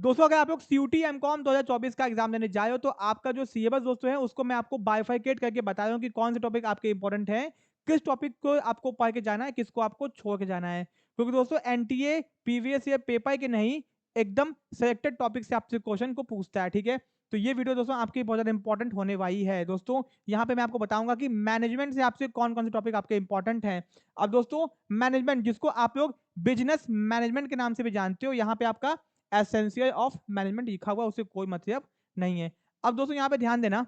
दोस्तों अगर आप लोग सीयूटी एमकॉम 2024 का एग्जाम देने जा रहे हो तो आपका जो सिलेबस दोस्तों है उसको मैं आपको बाइफरकेट करके बता रहा हूँ कि कौन से टॉपिक आपके इंपॉर्टेंट हैं, किस टॉपिक को आपको पढ़ के जाना है, किसको आपको छोड़ के जाना है। क्योंकि दोस्तों एनटीए प्रीवियस ईयर पेपर के नहीं, एकदम सेलेक्टेड टॉपिक से आपसे क्वेश्चन को पूछता है, ठीक है। तो ये वीडियो दोस्तों आपकी बहुत ज्यादा इंपॉर्टेंट होने वाली है। दोस्तों यहाँ पे मैं आपको बताऊंगा कि मैनेजमेंट से आपसे कौन कौन से टॉपिक आपके इंपॉर्टेंट हैं। अब दोस्तों मैनेजमेंट, जिसको आप लोग बिजनेस मैनेजमेंट के नाम से भी जानते हो, यहाँ पे आपका एसेंशियल ऑफ मैनेजमेंट लिखा हुआ, उससे कोई मतलब नहीं है। अब दोस्तों यहाँ पे ध्यान देना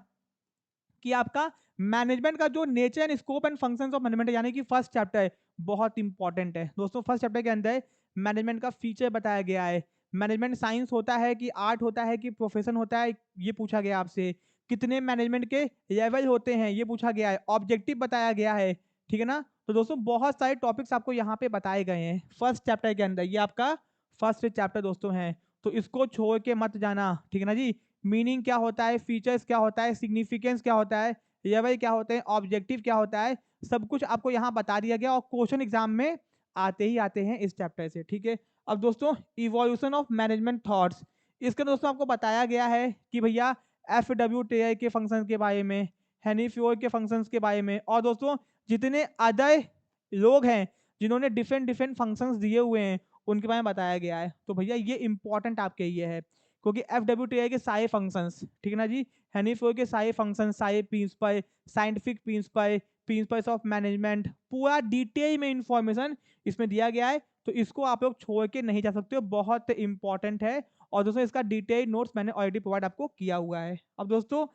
कि आपका मैनेजमेंट का जो nature and scope and functions of management यानी कि फर्स्ट चैप्टर है, बहुत इंपॉर्टेंट है। दोस्तों फर्स्ट चैप्टर के अंदर मैनेजमेंट का फीचर बताया गया है। मैनेजमेंट साइंस होता है कि आर्ट होता है कि प्रोफेशन होता है, ये पूछा गया आपसे। कितने मैनेजमेंट के लेवल होते हैं, ये पूछा गया है। ऑब्जेक्टिव बताया गया है, ठीक है ना। तो दोस्तों बहुत सारे टॉपिक्स आपको यहाँ पे बताए गए हैं फर्स्ट चैप्टर के अंदर। ये आपका फर्स्ट चैप्टर दोस्तों है, तो इसको छोड़ के मत जाना, ठीक है ना जी। मीनिंग क्या होता है, फीचर्स क्या होता है, सिग्निफिकेंस क्या होता है, लेवल क्या होते हैं, ऑब्जेक्टिव क्या होता है, सब कुछ आपको यहाँ बता दिया गया और क्वेश्चन एग्जाम में आते हैं इस चैप्टर से, ठीक है। अब दोस्तों इवोल्यूशन ऑफ मैनेजमेंट थॉट्स, इसका दोस्तों आपको बताया गया है कि भैया FWTI के फंक्शन के बारे में, हेनी फ्योर के फंक्शंस के बारे में, और दोस्तों जितने अदर लोग हैं जिन्होंने डिफरेंट डिफरेंट फंक्शंस दिए हुए हैं उनके बारे में बताया गया है। तो भैया ये इंपॉर्टेंट आपके लिए है क्योंकि FWTI के सारे फंक्शंस, ठीक है ना जी, हेनी फ्योर के सारे फंक्शंस, सारे principle, scientific principle, principles of management, पूरा डिटेल में इंफॉर्मेशन इसमें दिया गया है। तो इसको आप लोग छोड़ के नहीं जा सकते हो, बहुत इंपॉर्टेंट है। और दोस्तों इसका डिटेल नोट्स मैंने ऑलरेडी प्रोवाइड आपको किया हुआ है। अब दोस्तों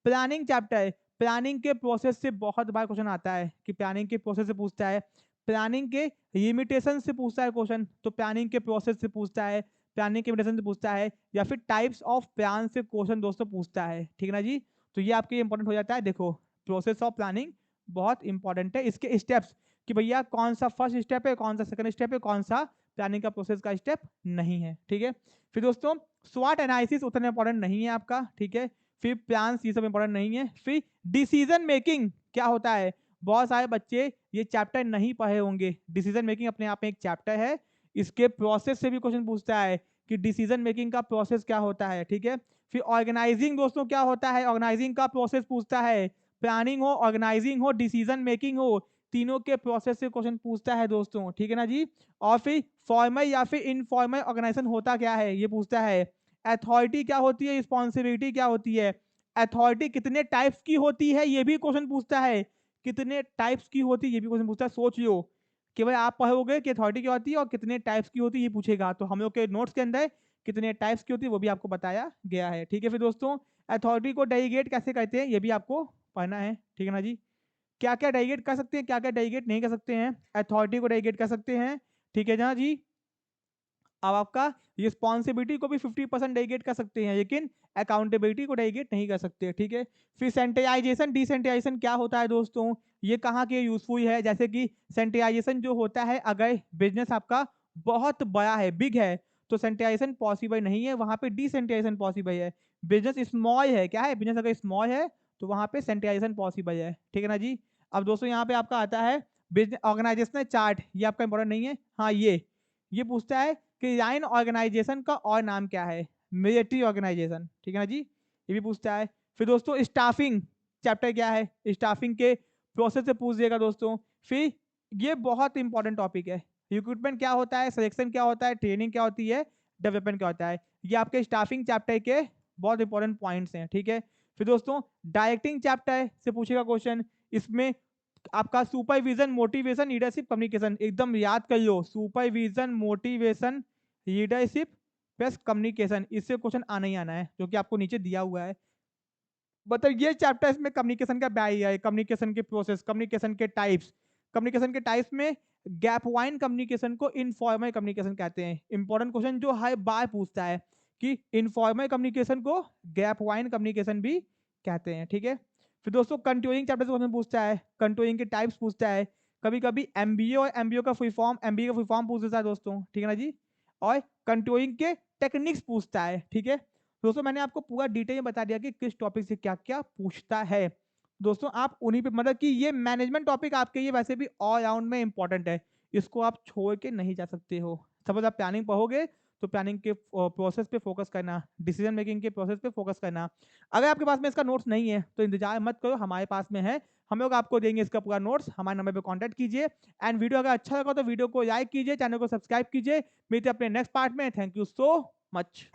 प्लानिंग चैप्टर, प्लानिंग के प्रोसेस से बहुत बार क्वेश्चन आता है कि प्लानिंग के प्रोसेस से पूछता है, प्लानिंग के लिमिटेशन से पूछता है क्वेश्चन, तो प्लानिंग के प्रोसेस से पूछता है, प्लानिंग के लिमिटेशन से पूछता है, या फिर टाइप्स ऑफ प्लान से क्वेश्चन दोस्तों पूछता है, ठीक है ना जी। तो ये आपके इंपॉर्टेंट हो जाता है। देखो प्रोसेस ऑफ प्लानिंग बहुत इंपॉर्टेंट है, इसके स्टेप्स कि भैया कौन सा फर्स्ट स्टेप है, कौन सा सेकंड स्टेप है, कौन सा प्लानिंग का प्रोसेस का स्टेप नहीं है, ठीक है। फिर दोस्तों स्वाट एनालिसिस उतना इंपॉर्टेंट नहीं है आपका, ठीक है। फिर प्लान ये सब इंपॉर्टेंट नहीं है। फिर डिसीजन मेकिंग क्या होता है, बहुत सारे बच्चे ये चैप्टर नहीं पढ़े होंगे। डिसीजन मेकिंग अपने आप में एक चैप्टर है, इसके प्रोसेस से भी क्वेश्चन पूछता है कि डिसीजन मेकिंग का प्रोसेस क्या होता है, ठीक है। फिर ऑर्गेनाइजिंग दोस्तों क्या होता है, ऑर्गेनाइजिंग का प्रोसेस पूछता है। प्लानिंग हो, ऑर्गेनाइजिंग हो, डिसीजन मेकिंग हो, तीनों के प्रोसेस से क्वेश्चन पूछता है दोस्तों, ठीक है ना जी। और फिर फॉर्मल या फिर इनफॉर्मल ऑर्गेनाइजेशन होता क्या है, ये पूछता है। अथॉरिटी क्या होती है, रिस्पॉन्सिबिलिटी क्या होती है, अथॉरिटी कितने टाइप्स की होती है, ये भी क्वेश्चन पूछता है। कितने टाइप्स की होती है ये भी क्वेश्चन पूछता है। सोच लो कि भाई आप पढ़ोगे कि अथॉरिटी क्या होती है और कितने टाइप्स की होती है, ये पूछेगा। तो हम लोग के नोट्स के अंदर कितने टाइप्स की होती है वो भी आपको बताया गया है, ठीक है। फिर दोस्तों अथॉरिटी को डेलीगेट कैसे करते हैं ये भी आपको पढ़ना है, ठीक है ना जी। क्या क्या डेलीगेट कर सकते हैं, क्या क्या डेलीगेट नहीं कर सकते हैं। अथॉरिटी को डेलीगेट कर सकते हैं, ठीक है ना जी। अब आपका रिस्पॉन्सिबिलिटी को भी 50% डेलीगेट कर सकते हैं, लेकिन अकाउंटेबिलिटी को डेलीगेट नहीं कर सकते, ठीक है। फिर सेंट्रलाइजेशन डिसेंट्रलाइजेशन क्या होता है दोस्तों, ये कहाँ के यूजफुल है। जैसे कि सेंट्रलाइजेशन जो होता है, अगर बिजनेस आपका बहुत बड़ा है, बिग है, तो सेंट्रलाइजेशन पॉसिबल नहीं है, वहां पे डिसेंट्रलाइजेशन पॉसिबल है। बिजनेस स्मॉल है, क्या है, बिजनेस अगर स्मॉल है तो वहां पे सेंट्रलाइजेशन पॉसिबल है, ठीक है ना जी। अब दोस्तों यहाँ पे आपका आता है बिजनेस ऑर्गेनाइजेशनल चार्ट, ये आपका इंपॉर्टेंट नहीं है। हाँ ये पूछता है कि लाइन ऑर्गेनाइजेशन का और नाम क्या है, मिलिट्री ऑर्गेनाइजेशन, ठीक है ना जी, ये भी पूछता है। फिर दोस्तों स्टाफिंग चैप्टर क्या है, स्टाफिंग के प्रोसेस से पूछ देगा दोस्तों। फिर ये बहुत इंपॉर्टेंट टॉपिक है, रिक्रूटमेंट क्या होता है, सिलेक्शन क्या होता है, ट्रेनिंग क्या होती है, डेवलपमेंट क्या होता है, ये आपके स्टाफिंग चैप्टर के बहुत इंपॉर्टेंट पॉइंट्स हैं, ठीक है। फिर दोस्तों डायरेक्टिंग चैप्टर से पूछेगा क्वेश्चन, इसमें आपका सुपरविजन, मोटिवेशन, लीडरशिप, कम्युनिकेशन, एकदम याद कर लो, supervision, motivation, leadership plus communication, इससे क्वेश्चन आना ही आना है जो कि आपको नीचे दिया हुआ है। मतलब ये चैप्टर इसमें कम्युनिकेशन का बैग है, कम्युनिकेशन के प्रोसेस, कम्युनिकेशन के टाइप्स, कम्युनिकेशन के टाइप्स में गैप वाइन कम्युनिकेशन को इनफॉर्मल कम्युनिकेशन कहते हैं। इंपॉर्टेंट क्वेश्चन जो हर बार पूछता है कि इनफॉर्मल कम्युनिकेशन को गैप वाइन कम्युनिकेशन भी कहते हैं, ठीक है। फिर दोस्तों कंट्रोलिंग चैप्टर से क्वेश्चन पूछता है, कंट्रोलिंग के टाइप्स पूछता है। कभी कभी एमबीए और एमबीए का फुल फॉर्म, एमबीए का फुल फॉर्म पूछ देता है दोस्तों, ठीक है ना जी। और कंट्रोलिंग के टेक्निक्स पूछता है, ठीक है। दोस्तों मैंने आपको पूरा डिटेल में बता दिया कि किस टॉपिक से क्या क्या पूछता है। दोस्तों आप उन्हीं पे, मतलब कि ये मैनेजमेंट टॉपिक आपके लिए वैसे भी ऑल राउंड में इंपॉर्टेंट है, इसको आप छोड़ के नहीं जा सकते हो। सपोज आप प्लानिंग पढ़ोगे तो प्लानिंग के प्रोसेस पे फोकस करना, डिसीजन मेकिंग के प्रोसेस पे फोकस करना। अगर आपके पास में इसका नोट्स नहीं है तो इंतजार मत करो, हमारे पास में है, हम लोग आपको देंगे इसका पूरा नोट्स। हमारे नंबर पे कांटेक्ट कीजिए एंड वीडियो अगर अच्छा लगा तो वीडियो को लाइक कीजिए, चैनल को सब्सक्राइब कीजिए। मिलते हैं अपने नेक्स्ट पार्ट में। Thank you so much.